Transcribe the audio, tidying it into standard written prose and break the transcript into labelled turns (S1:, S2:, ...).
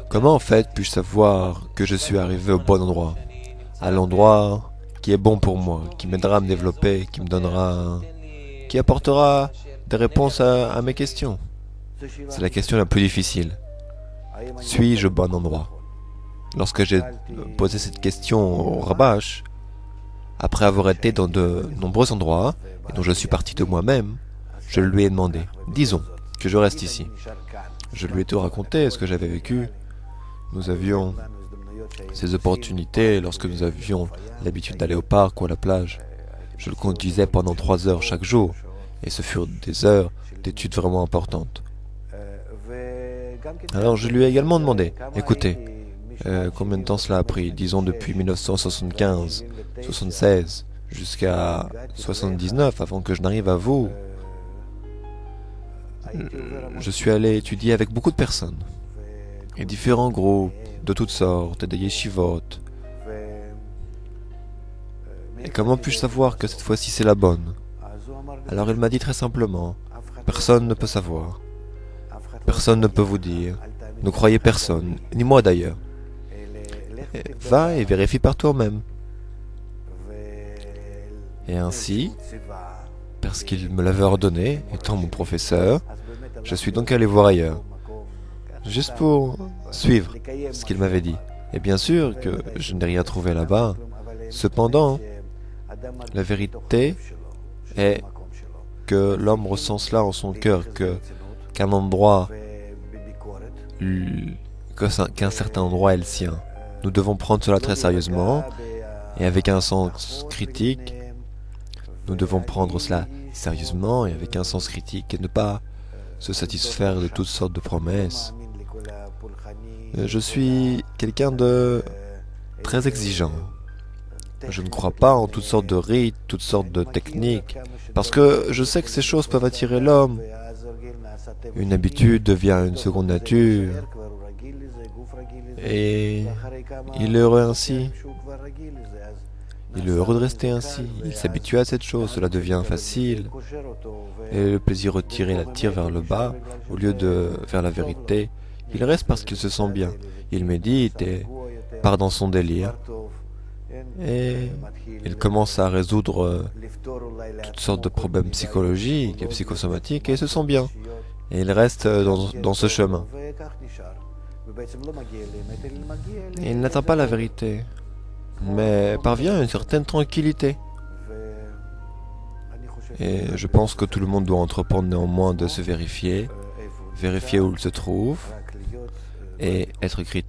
S1: Comment en fait puis-je savoir que je suis arrivé au bon endroit? À l'endroit qui est bon pour moi, qui m'aidera à me développer, qui me donnera, qui apportera des réponses à mes questions. C'est la question la plus difficile. Suis-je au bon endroit? Lorsque j'ai posé cette question au Rabash, après avoir été dans de nombreux endroits, et dont je suis parti de moi-même, je lui ai demandé, disons que je reste ici. Je lui ai tout raconté, ce que j'avais vécu. Nous avions ces opportunités lorsque nous avions l'habitude d'aller au parc ou à la plage. Je le conduisais pendant 3 heures chaque jour, et ce furent des heures d'études vraiment importantes. Alors je lui ai également demandé, écoutez, combien de temps cela a pris, disons depuis 1975, 76, jusqu'à 79, avant que je n'arrive à vous. Je suis allé étudier avec beaucoup de personnes, et différents groupes, de toutes sortes, et des yeshivot. Et comment puis-je savoir que cette fois-ci c'est la bonne? Alors il m'a dit très simplement, personne ne peut savoir. Personne ne peut vous dire. Ne croyez personne, ni moi d'ailleurs. Va et vérifie par toi-même. Et ainsi, parce qu'il me l'avait ordonné, étant mon professeur, je suis donc allé voir ailleurs, juste pour suivre ce qu'il m'avait dit. Et bien sûr que je n'ai rien trouvé là-bas. Cependant, la vérité est que l'homme ressent cela en son cœur, qu'un endroit, qu'un certain endroit est le sien. Nous devons prendre cela très sérieusement et avec un sens critique. Nous devons prendre cela sérieusement et avec un sens critique et ne pas se satisfaire de toutes sortes de promesses. Je suis quelqu'un de très exigeant. Je ne crois pas en toutes sortes de rites, toutes sortes de techniques, parce que je sais que ces choses peuvent attirer l'homme. Une habitude devient une seconde nature, et il est heureux ainsi. Il est heureux de rester ainsi. Il s'habitue à cette chose, cela devient facile. Et le plaisir retiré l'attire vers le bas, au lieu de vers la vérité. Il reste parce qu'il se sent bien. Il médite et part dans son délire. Et il commence à résoudre toutes sortes de problèmes psychologiques et psychosomatiques et il se sent bien. Et il reste dans ce chemin. Et il n'atteint pas la vérité, mais parvient à une certaine tranquillité. Et je pense que tout le monde doit entreprendre néanmoins de se vérifier, vérifier où il se trouve et être critique.